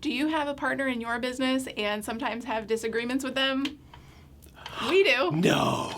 Do you have a partner in your business and sometimes have disagreements with them? We do. No.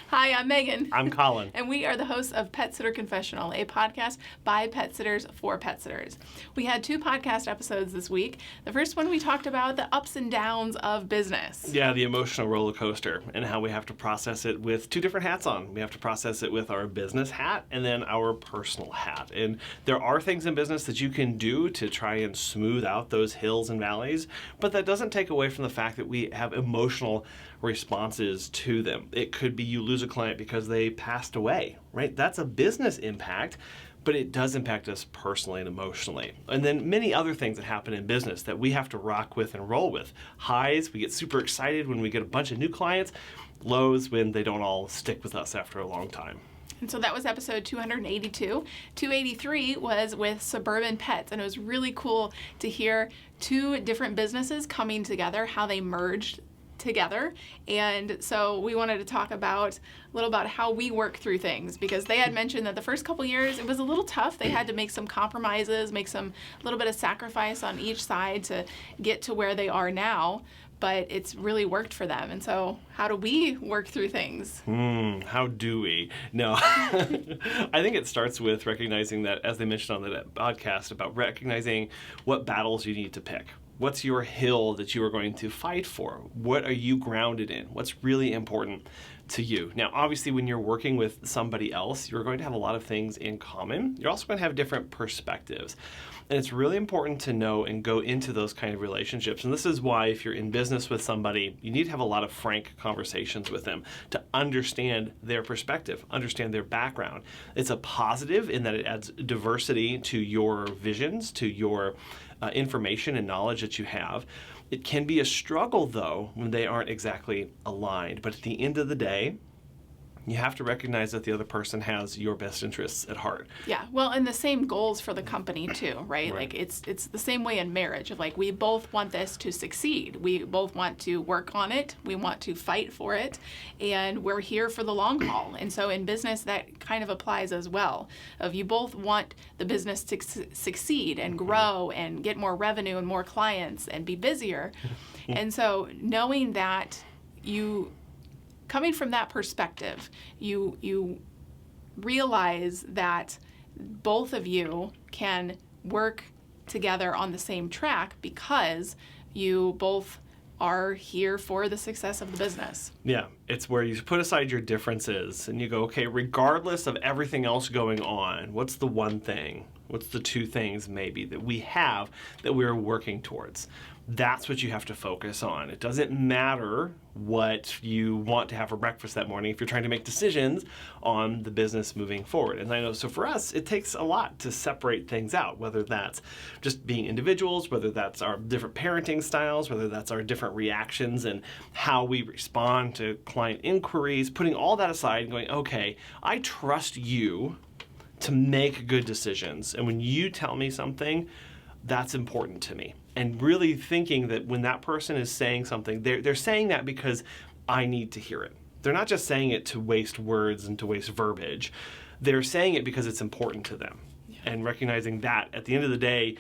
Hi, I'm Megan. I'm Colin. And we are the hosts of Pet Sitter Confessional, a podcast by pet sitters for pet sitters. We had 2 podcast episodes this week. The first one, we talked about the ups and downs of business. Yeah, the emotional roller coaster and how we have to process it with 2 different hats on. We have to process it with our business hat and then our personal hat. And there are things in business that you can do to try and smooth out those hills and valleys, but that doesn't take away from the fact that we have emotional responses to them. It could be you lose a client because they passed away, right? That's a business impact, but it does impact us personally and emotionally. And then many other things that happen in business that we have to rock with and roll with. Highs, we get super excited when we get a bunch of new clients. Lows, when they don't all stick with us after a long time. And so that was episode 282. 283 was with Suburban Pets, and it was really cool to hear 2 different businesses coming together, how they merged together. And so we wanted to talk about a little about how we work through things, because they had mentioned that the first couple years it was a little tough. They had to make some compromises, make some little bit of sacrifice on each side to get to where they are now, but it's really worked for them. And so how do we work through things? How do we? No, I think it starts with recognizing that, as they mentioned on the podcast, about recognizing what battles you need to pick. What's your hill that you are going to fight for? What are you grounded in? What's really important to you? Now, obviously, when you're working with somebody else, you're going to have a lot of things in common. You're also going to have different perspectives. And it's really important to know and go into those kind of relationships. And this is why, if you're in business with somebody, you need to have a lot of frank conversations with them to understand their perspective, understand their background. It's a positive in that it adds diversity to your visions, to your information and knowledge that you have. It can be a struggle, though, when they aren't exactly aligned. But at the end of the day, you have to recognize that the other person has your best interests at heart. Yeah, well, and the same goals for the company too, right? Like it's the same way in marriage. Of like, we both want this to succeed. We both want to work on it. We want to fight for it, and we're here for the long haul. And so in business, that kind of applies as well. Of you both want the business to succeed and grow and get more revenue and more clients and be busier. And so knowing that coming from that perspective, you realize that both of you can work together on the same track because you both are here for the success of the business. Yeah, it's where you put aside your differences and you go, okay, regardless of everything else going on, what's the one thing, what's the 2 things maybe that we have that we're working towards? That's what you have to focus on. It doesn't matter what you want to have for breakfast that morning if you're trying to make decisions on the business moving forward. And I know, so for us, it takes a lot to separate things out, whether that's just being individuals, whether that's our different parenting styles, whether that's our different reactions and how we respond to client inquiries, putting all that aside and going, okay, I trust you to make good decisions. And when you tell me something, that's important to me. And really thinking that when that person is saying something, they're saying that because I need to hear it. They're not just saying it to waste words and to waste verbiage. They're saying it because it's important to them. Yeah. And recognizing that at the end of the day,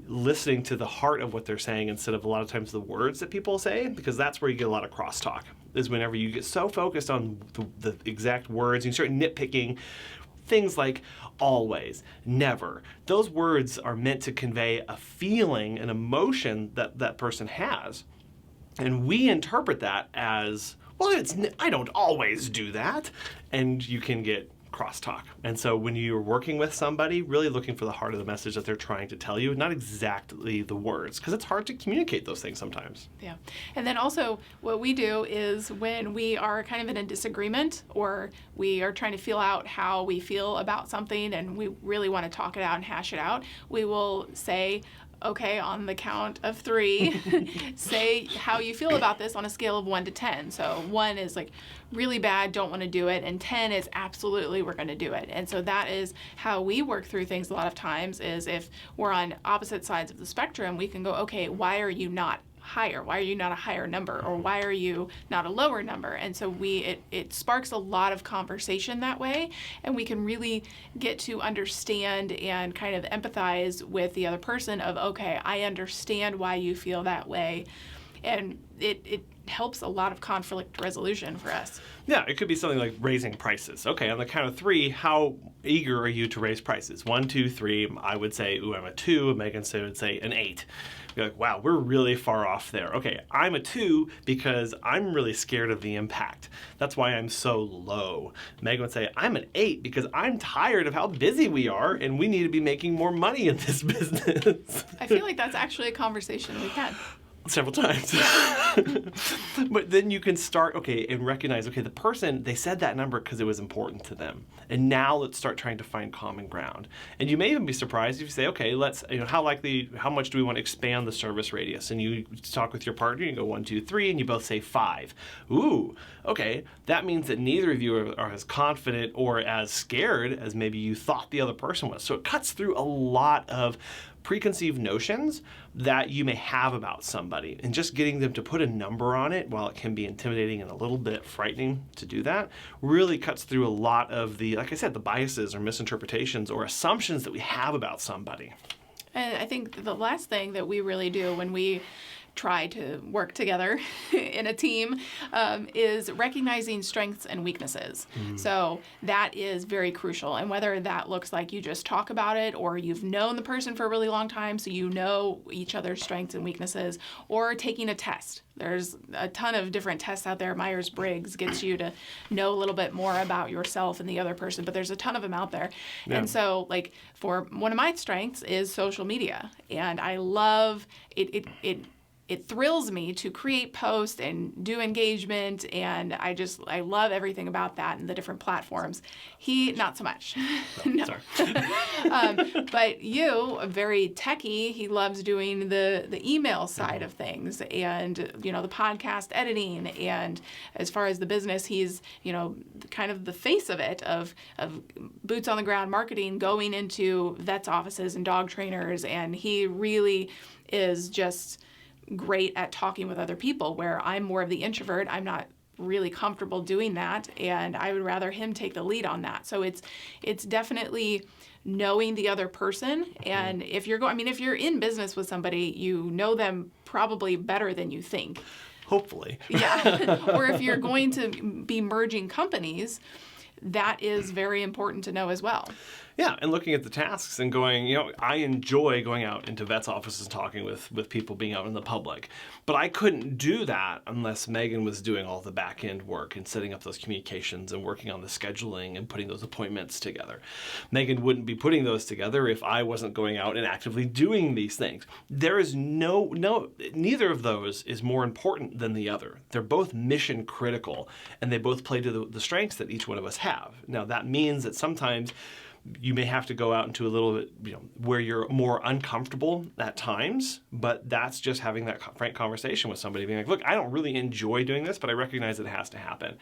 listening to the heart of what they're saying instead of a lot of times the words that people say, because that's where you get a lot of crosstalk, is whenever you get so focused on the exact words, and you start nitpicking things like always, never. Those words are meant to convey a feeling, an emotion that that person has. And we interpret that as, well, I don't always do that. And you can get crosstalk. And so when you're working with somebody, really looking for the heart of the message that they're trying to tell you, not exactly the words, because it's hard to communicate those things sometimes. Yeah. And then also what we do is when we are kind of in a disagreement or we are trying to feel out how we feel about something and we really want to talk it out and hash it out, we will say, okay, on the count of 3, say how you feel about this on a scale of 1 to 10. So 1 is like really bad, don't want to do it, and 10 is absolutely we're going to do it. And so that is how we work through things a lot of times, is if we're on opposite sides of the spectrum, we can go, okay, why are you not higher? Why are you not a higher number? Or why are you not a lower number? And so it sparks a lot of conversation that way, and we can really get to understand and kind of empathize with the other person of, okay, I understand why you feel that way. And it helps a lot of conflict resolution for us. Yeah, it could be something like raising prices. Okay, on the count of 3, how eager are you to raise prices? 1, 2, 3. I would say, ooh, I'm a 2. Megan would say an 8. You're like, wow, we're really far off there. Okay, I'm a 2 because I'm really scared of the impact. That's why I'm so low. Megan would say, I'm an 8 because I'm tired of how busy we are and we need to be making more money in this business. I feel like that's actually a conversation we've had. Several times. But then you can start, and recognize, the person, they said that number because it was important to them. And now let's start trying to find common ground. And you may even be surprised if you say, okay, let's, how much do we want to expand the service radius? And you talk with your partner, you go 1, 2, 3, and you both say 5. Ooh, okay, that means that neither of you are as confident or as scared as maybe you thought the other person was. So it cuts through a lot of preconceived notions that you may have about somebody, and just getting them to put a number on it, while it can be intimidating and a little bit frightening to do that, really cuts through a lot of the, like I said, the biases or misinterpretations or assumptions that we have about somebody. And I think the last thing that we really do when we try to work together in a team is recognizing strengths and weaknesses. So that is very crucial. And whether that looks like you just talk about it, or you've known the person for a really long time, so you know each other's strengths and weaknesses, or taking a test. There's a ton of different tests out there. Myers-Briggs gets you to know a little bit more about yourself and the other person, but there's a ton of them out there. Yeah. And so, like, for one of my strengths is social media, and I love it. It thrills me to create posts and do engagement, and I love everything about that and the different platforms. He, not so much. No. Sorry. But you, very techie, he loves doing the email side of things, and the podcast editing, and as far as the business, he's kind of the face of it, of boots on the ground marketing, going into vets' offices and dog trainers, and he really is just great at talking with other people, where I'm more of the introvert. I'm not really comfortable doing that, and I would rather him take the lead on that. So it's definitely knowing the other person, and if you're in business with somebody, you know them probably better than you think. Hopefully. Yeah. Or if you're going to be merging companies, that is very important to know as well. Yeah, and looking at the tasks and going, I enjoy going out into vets' offices and talking with people, being out in the public. But I couldn't do that unless Megan was doing all the back end work and setting up those communications and working on the scheduling and putting those appointments together. Megan wouldn't be putting those together if I wasn't going out and actively doing these things. There is neither of those is more important than the other. They're both mission critical, and they both play to the strengths that each one of us have. Now, that means that sometimes you may have to go out into a little bit, where you're more uncomfortable at times, but that's just having that frank conversation with somebody, being like, look, I don't really enjoy doing this, but I recognize it has to happen.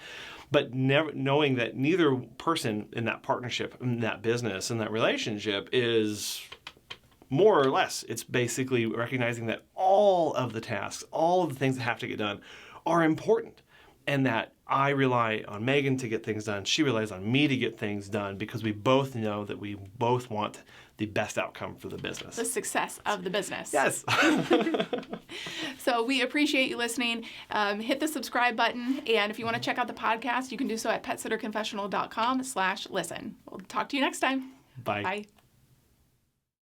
But knowing that neither person in that partnership, in that business, in that relationship is more or less, it's basically recognizing that all of the tasks, all of the things that have to get done are important. And that I rely on Megan to get things done. She relies on me to get things done, because we both know that we both want the best outcome for the business. The success of the business. Yes. So we appreciate you listening. Hit the subscribe button. And if you want to check out the podcast, you can do so at PetSitterConfessional.com/listen. We'll talk to you next time. Bye. Bye.